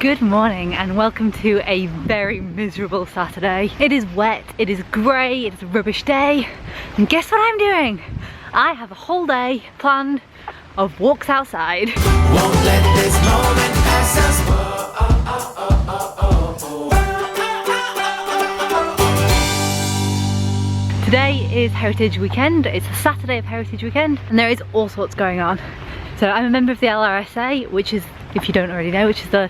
Good morning and welcome to a very miserable Saturday. It is wet, it is grey, it is a rubbish day, and guess what I'm doing? I have a whole day planned of walks outside. Won't let this moment pass us. Today is Heritage Weekend. It's a Saturday of Heritage Weekend and there is all sorts going on. So I'm a member of the LRSA, which is, if you don't already know, which is the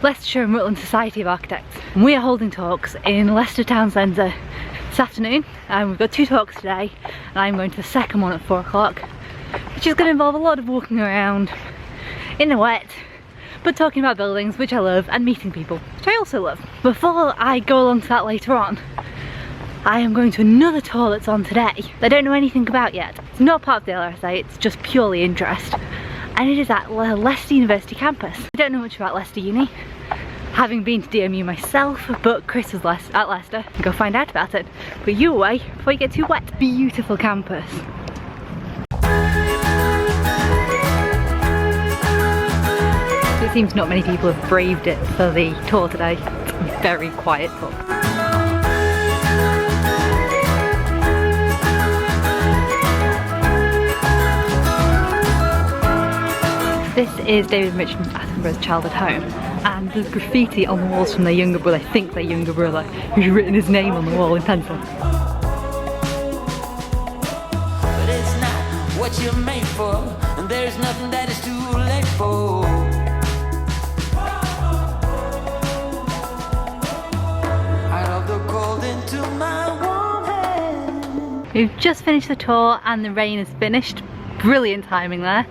Leicestershire and Rutland Society of Architects. And we are holding talks in Leicester Town Centre this afternoon. We've got 2 talks today and I'm going to the second one at 4 o'clock, which is going to involve a lot of walking around in the wet, but talking about buildings, which I love, and meeting people, which I also love. Before I go along to that later on, I am going to another tour that's on today that I don't know anything about yet. It's not part of the LRSA, it's just purely interest. And it is at Leicester University campus. I don't know much about Leicester Uni, having been to DMU myself, but Chris was at Leicester. Go find out about it. But you away before you get too wet. Beautiful campus. It seems not many people have braved it for the tour today. It's a very quiet tour. This is David Mitchell Attenborough's childhood home, and there's graffiti on the walls from their younger brother, I think their younger brother, who's written his name on the wall in pencil. But it's not what you're made for, and there's nothing that is too late for. Out of the cold into my warm hand. We've just finished the tour and the rain is finished. Brilliant timing there.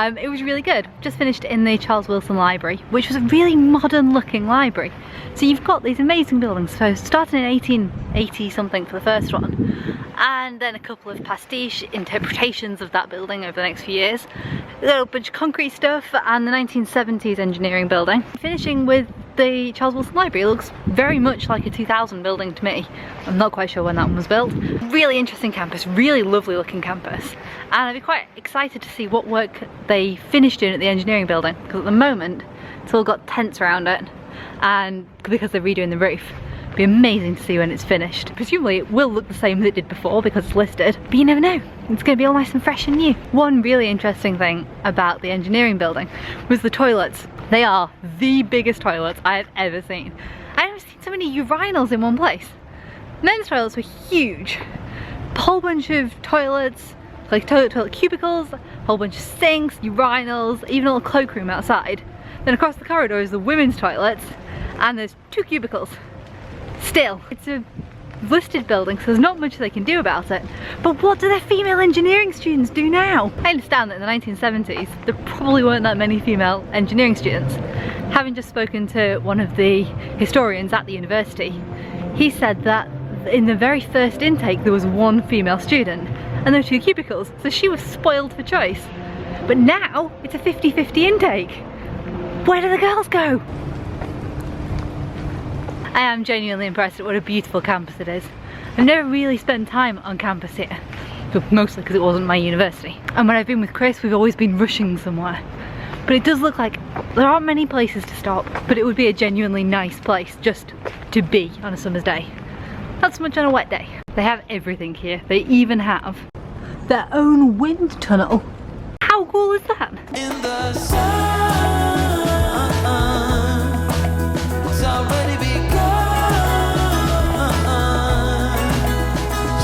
It was really good. Just finished in the Charles Willson Library, which was a really modern looking library. So you've got these amazing buildings, so starting in 1880 something for the first one, and then a couple of pastiche interpretations of that building over the next few years. A little bunch of concrete stuff and the 1970s engineering building. Finishing with the Charles Willson Library. It looks very much like a 2000 building to me. I'm not quite sure when that one was built. Really interesting campus, really lovely looking campus. And I'd be quite excited to see what work they finished doing at the engineering building, because at the moment it's all got tents around it, and because they're redoing the roof. It'd be amazing to see when it's finished. Presumably it will look the same as it did before because it's listed, but you never know. It's going to be all nice and fresh and new. One really interesting thing about the engineering building was the toilets. They are the biggest toilets I have ever seen. I've never seen so many urinals in one place. Men's toilets were huge. A whole bunch of toilets, like toilet cubicles, a whole bunch of sinks, urinals, even a little cloakroom outside. Then across the corridor is the women's toilets, and there's 2 cubicles. Still, it's a listed building, so there's not much they can do about it. But what do their female engineering students do now? I understand that in the 1970s there probably weren't that many female engineering students. Having just spoken to one of the historians at the university, he said that in the very first intake there was 1 female student and there were 2 cubicles, so she was spoiled for choice. But now it's a 50-50 intake. Where do the girls go? I am genuinely impressed at what a beautiful campus it is. I've never really spent time on campus here, mostly because it wasn't my university. And when I've been with Chris, we've always been rushing somewhere. But it does look like there aren't many places to stop, but it would be a genuinely nice place just to be on a summer's day. Not so much on a wet day. They have everything here. They even have their own wind tunnel. How cool is that? In the sun, it's already begun.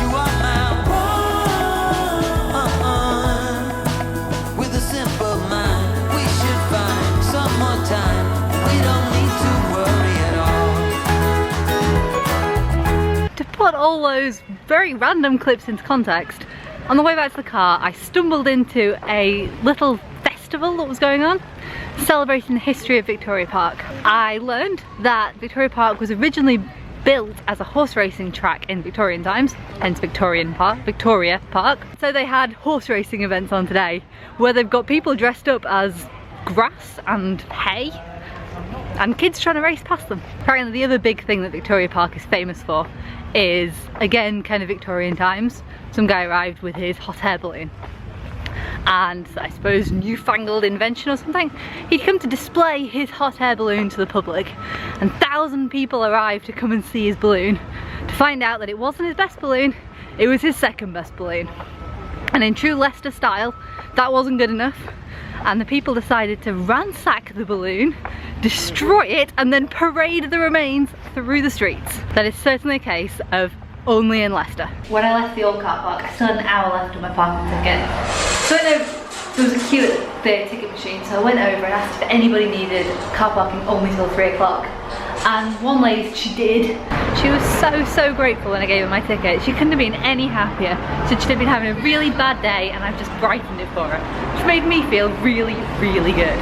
You are my one. With a simple mind, we should find some more time. We don't need to worry at all. To put all those very random clips into context, on the way back to the car, I stumbled into a little festival that was going on, celebrating the history of Victoria Park. I learned that Victoria Park was originally built as a horse racing track in Victorian times, hence Victoria Park. So they had horse racing events on today, where they've got people dressed up as grass and hay, and kids trying to race past them. Apparently the other big thing that Victoria Park is famous for is, again, kind of Victorian times, some guy arrived with his hot air balloon. and I suppose newfangled invention or something, he'd come to display his hot air balloon to the public, and 1,000 people arrived to come and see his balloon to find out that it wasn't his best balloon, it was his second best balloon. And in true Leicester style, that wasn't good enough, and the people decided to ransack the balloon, destroy it, and then parade the remains through the streets. That is certainly a case of only in Leicester. When I left the old car park, I still had an hour left on my parking ticket. So there was a queue at the ticket machine, so I went over and asked if anybody needed car parking only till 3 o'clock. And one lady, she did. She was so grateful when I gave her my ticket. She couldn't have been any happier. She said she'd been having a really bad day and I've just brightened it for her, which made me feel really good.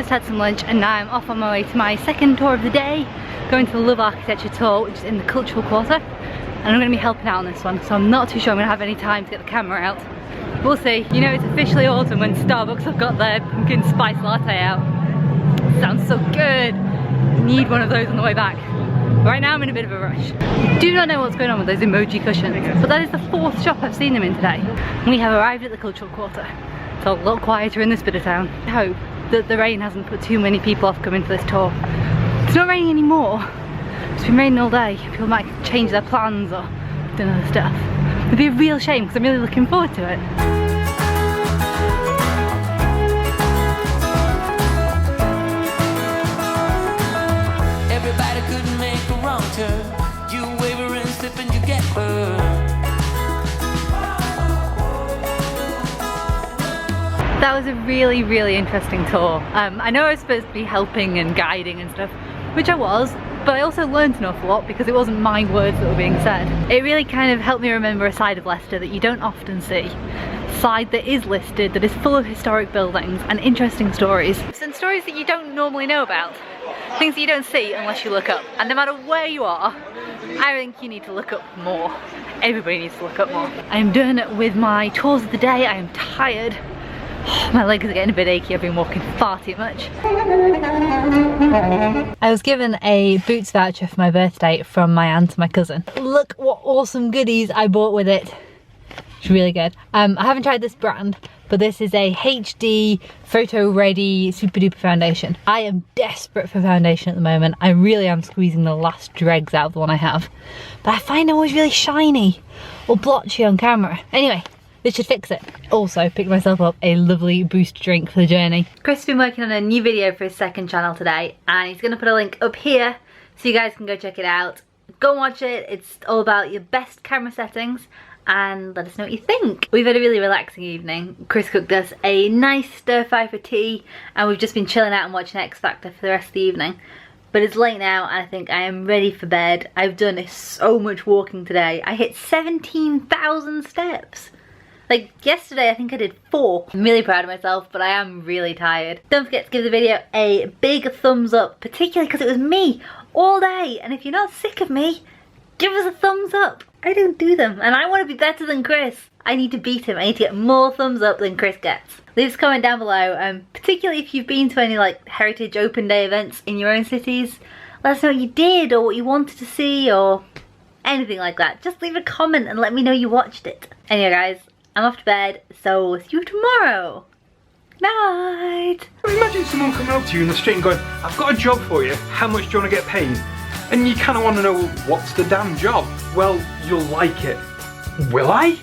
Had some lunch and now I'm off on my way to my second tour of the day, going to the Love Architecture tour, which is in the Cultural Quarter, and I'm going to be helping out on this one, so I'm not too sure I'm going to have any time to get the camera out. We'll see. You know it's officially autumn when Starbucks have got their pumpkin spice latte out. Sounds so good. Need one of those on the way back. Right now I'm in a bit of a rush. Do not know what's going on with those emoji cushions, but that is the 4th shop I've seen them in today. We have arrived at the Cultural Quarter. It's a lot quieter in this bit of town. I hope that the rain hasn't put too many people off coming for this tour. It's not raining anymore. It's been raining all day. People might change their plans or do other stuff. It'd be a real shame because I'm really looking forward to it. Everybody couldn't make a wrong turn. You waver and slip and you get burned. That was a really interesting tour. I know I was supposed to be helping and guiding and stuff, which I was, but I also learned an awful lot because it wasn't my words that were being said. It really kind of helped me remember a side of Leicester that you don't often see. A side that is listed, that is full of historic buildings and interesting stories. And stories that you don't normally know about. Things that you don't see unless you look up. And no matter where you are, I think you need to look up more. Everybody needs to look up more. I am done with my tours of the day. I am tired. My legs are getting a bit achy, I've been walking far too much. I was given a Boots voucher for my birthday from my aunt and my cousin. Look what awesome goodies I bought with it. It's really good. I haven't tried this brand, but this is a HD photo ready super duper foundation. I am desperate for foundation at the moment. I really am squeezing the last dregs out of the one I have. But I find I'm always really shiny or blotchy on camera. Anyway, this should fix it. Also, picked myself up a lovely Boost drink for the journey. Chris has been working on a new video for his second channel today, and he's gonna put a link up here so you guys can go check it out. Go and watch it. It's all about your best camera settings, and let us know what you think. We've had a really relaxing evening. Chris cooked us a nice stir fry for tea, and we've just been chilling out and watching X Factor for the rest of the evening. But it's late now and I think I am ready for bed. I've done so much walking today. I hit 17,000 steps. Like yesterday I think I did 4. I'm really proud of myself, but I am really tired. Don't forget to give the video a big thumbs up, particularly because it was me all day. And if you're not sick of me, give us a thumbs up. I don't do them and I want to be better than Chris. I need to beat him. I need to get more thumbs up than Chris gets. Leave us a comment down below, particularly if you've been to any like Heritage Open Day events in your own cities. Let us know what you did or what you wanted to see or anything like that. Just leave a comment and let me know you watched it. Anyway guys, I'm off to bed, so we'll see you tomorrow. Night. Imagine someone coming up to you in the street and going, I've got a job for you, how much do you want to get paid? And you kind of want to know, what's the damn job? Well, you'll like it. Will I?